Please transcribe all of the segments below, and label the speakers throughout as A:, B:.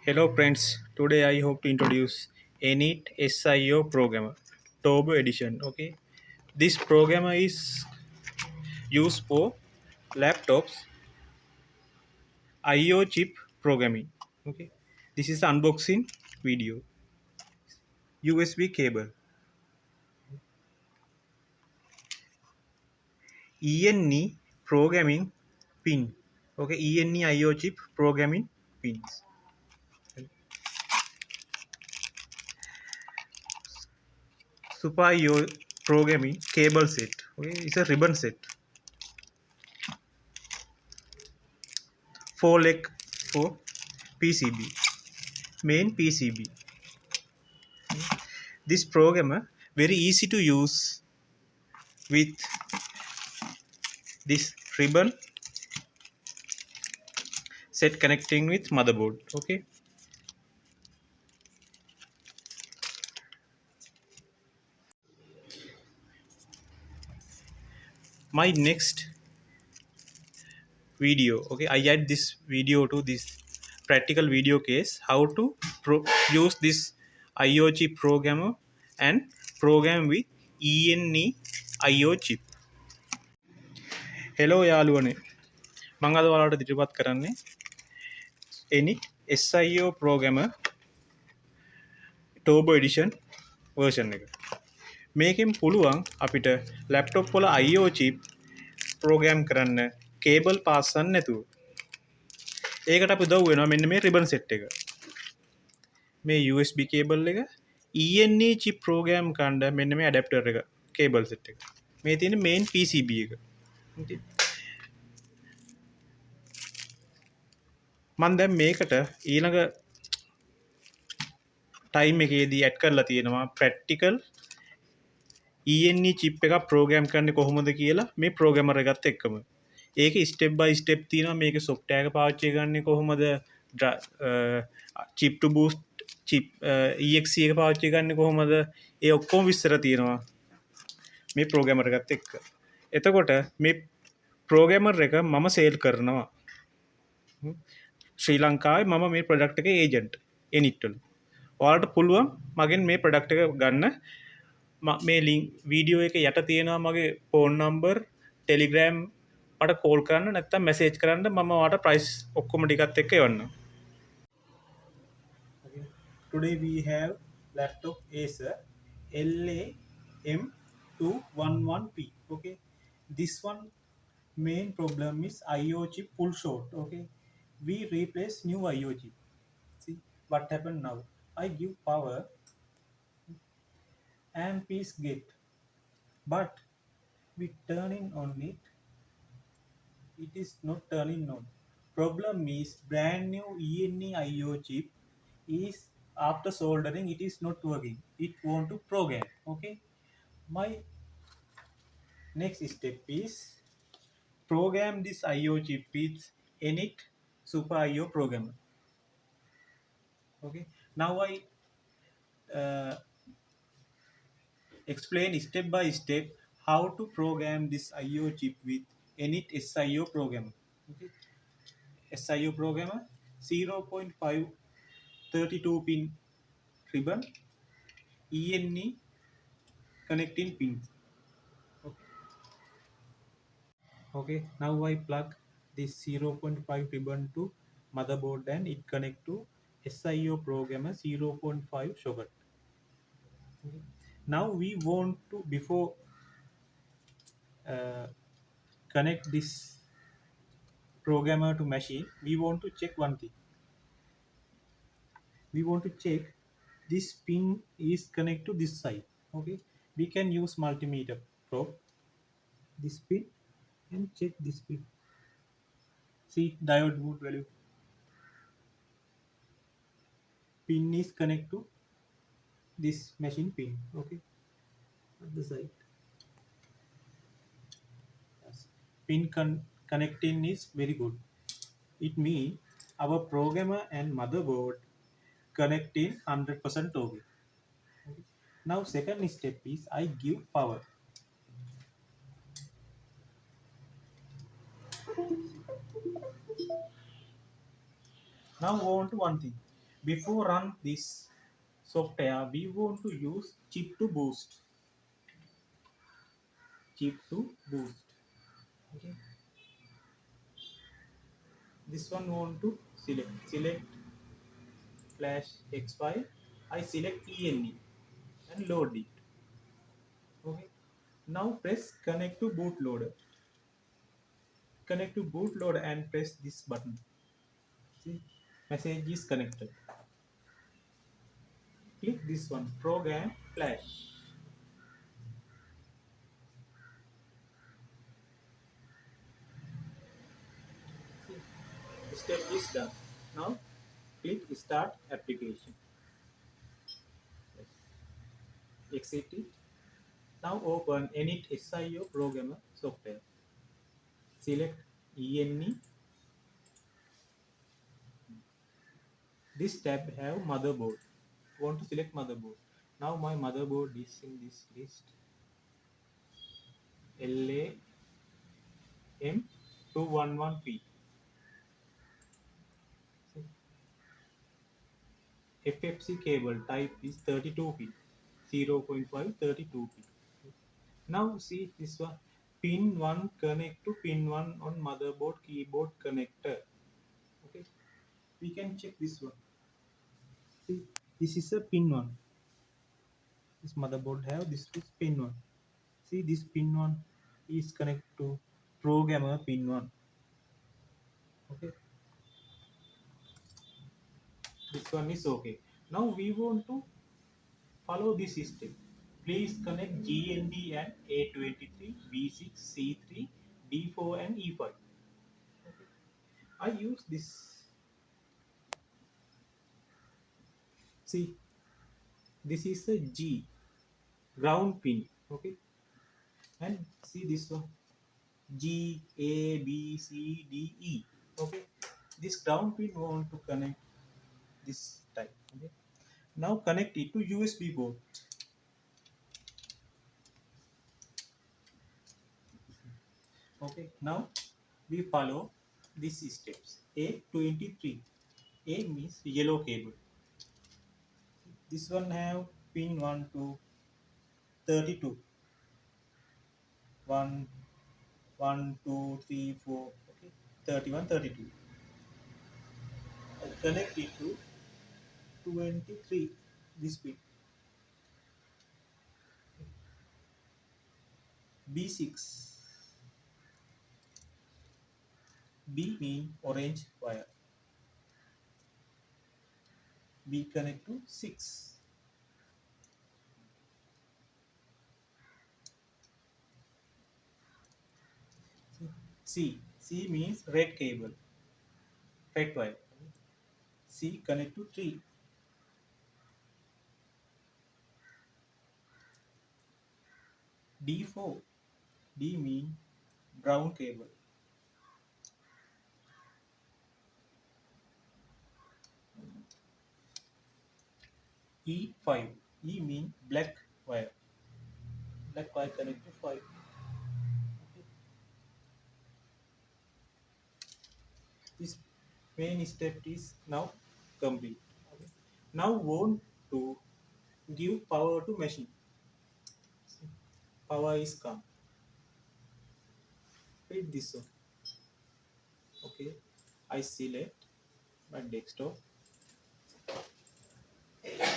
A: Hello friends, today I hope to introduce Enit SIO Programmer Turbo Edition. Okay, this programmer is used for laptops IO chip programming. Okay, this is the unboxing video. USB cable, ENE programming pin. Okay, ENE IO chip programming pins. Super IO programming cable set. Okay, it's a ribbon set. 4 leg for PCB. Main PCB. This programmer very easy to use with this ribbon set connecting with motherboard. Okay, my next video, okay, I add this video to this practical video case how to use this IO chip programmer and program with ENE IO chip. Hello යාළුවනේ, මම අද ඔයාලට ඉදිරිපත් කරන්නේ Enit SIO Programmer Turbo Edition version එක. මේකෙන් පුළුවන් අපිට ලැප්ටොප් වල IO chip ප්‍රෝග්‍රෑම් කරන්න කේබල් පාස්සන්න නැතුව. ඒකට අපි උදව් වෙනවා මෙන්න මේ රිබන් සෙට් එක. මේ USB කේබල් එක ENE chip ප්‍රෝග්‍රෑම් කරන්න මෙන්න මේ ඇඩැප්ටර් එක කේබල් සෙට් එක. මේ තියෙන මේන් PCB එක. මම දැන් මේකට ඊළඟ ටයිම් එකේදී ඇඩ් කරලා තියෙනවා ප්‍රැක්ටිකල් ENE chip එකක් ප්‍රෝග්‍රෑම් කරන්නේ කොහොමද කියලා මේ ප්‍රෝග්‍රෑමර් එකත් එක්කම. ඒක ස්ටෙප් බයි ස්ටෙප් තියෙනවා. මේක සොෆ්ට්වෙයාර් එක පාවිච්චි කරන්නේ කොහොමද, chip to boost chip exe එක පාවිච්චි කරන්නේ කොහොමද, ඒ ඔක්කොම විස්තර තියෙනවා මේ ප්‍රෝග්‍රෑමර් එකත් එක්ක. එතකොට මේ ප්‍රෝග්‍රෑමර් එක මම සේල් කරනවා ශ්‍රී ලංකාවේ. මම මේ ප්‍රොඩක්ට් එකේ ඒජන්ට් Enit වල. ඔයාලට පුළුවන් මගෙන් මේ ප්‍රොඩක්ට් එක ගන්න. මේ ලින්ක් වීඩියෝ එක යට තියෙනවා මගේ ෆෝන් නම්බර්, ටෙලිග්‍රෑම් මට කෝල් කරන්න නැත්නම් මැසේජ් කරන්න. මම ඔයාලට ප්‍රයිස් ඔක්කොම ටිකත් එක්ක එවන්නම්. Okay. Today we have laptop Acer LAM211P. Okay, this one main problem is IO chip pull short. Okay, we replace new IO chip. See what happened now. I give power, amp is get, but we turning on it is not turning on. Problem is brand new ENE IO chip is after soldering it is not working. It want to program. Okay, my next step is program this IO chip with Enit Super IO Programmer. Okay, now I explain step by step how to program this IO chip with Enit SIO Programmer. Okay, SIO Programmer 0.5 32 pin ribbon, ENE connecting pins. Okay. Okay, now I plug this 0.5 ribbon to motherboard and it connect to SIO Programmer 0.5 socket. Okay. Now we want to, before connect this programmer to machine, we want to check one thing. We want to check this pin is connect to this side. Okay, we can use multimeter probe this pin and check this pin. See diode boot value. Pin is connect to this machine pin. Okay, at the side. Yes. Pin connecting is very good. It means our programmer and motherboard connecting 100% okay. Okay. Now second step is I give power. Now go on to one thing. Before run this software, we want to use chip to boost. Chip to boost. Okay. This one want to select flash X file. I select ENE and load it. Okay. Now press connect to bootloader. Connect to bootloader and press this button. See, message is connected. Click this one, program flash. See, the step is done. Now click start application. Yes. Exit it. Now open Enit SIO Programmer software. Select ENE. This tab have motherboard. Want to select motherboard. Now my motherboard is in this list. LAM211P. FFC cable type is 32P. 0.5 32P. Now see this one. Pin 1 connect to pin 1 on motherboard keyboard connector. Okay. We can check this one. See, this is a pin 1. This motherboard have this is pin 1. See, this pin 1 is connected to programmer pin 1. Okay, this one is okay. Now we want to follow this system. Please connect GND and A23, B6, C3, D4 and E5. Okay. I use this. See, this is a G ground pin. Okay, and see this one, G, A, B, C, D, E. Okay, this ground pin want to connect this type. Okay, now connect it to USB port. Okay, now we follow these steps. A23. A means yellow cable. This one have pin 1 to 32. 1, 1, 2, 3, 4. Okay, 31, 32. I connect it to 23. This pin. B6. B mean orange wire. B connect to 6. C. C means red cable, red wire. C connect to 3. D4. D mean brown cable. E5. E mean black wire. Black wire connect to 5. This main step is now complete. Okay. Now want to give power to machine. Power is come. Read this one. Okay. I select my desktop.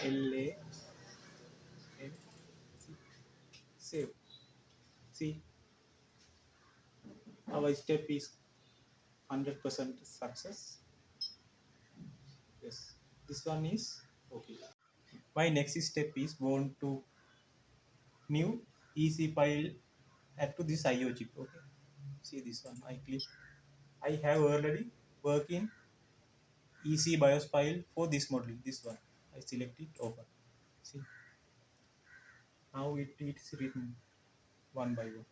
A: LA and save. See, our step is 100% success. Yes, this one is okay. My next step is want to new EC file add to this IO chip. Okay, see this one. I click. I have already working EC BIOS file for this model. This one. I select it. Open. See, now it's written one by one.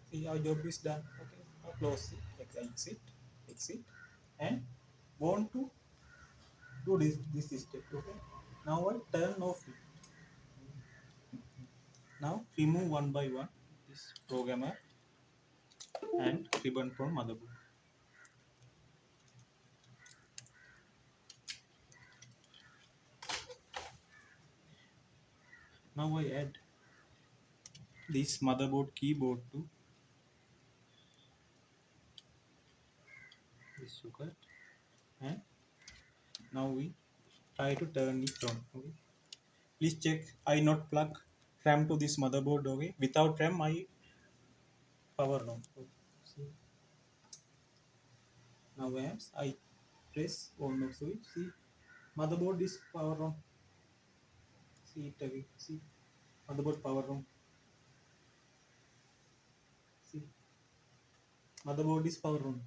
A: See, our job is done. Okay, now close it. Exit, and want to do this step. Okay, now I turn off it. Now remove one by one this programmer and ribbon from motherboard. Now I add this motherboard keyboard to this socket, and now we try to turn it on. Okay, please check I not plug RAM to this motherboard. Okay, without RAM I power on. Okay. See, now I press on off switch. See, motherboard is power on. See it again. See, motherboard power on. See, motherboard is power on.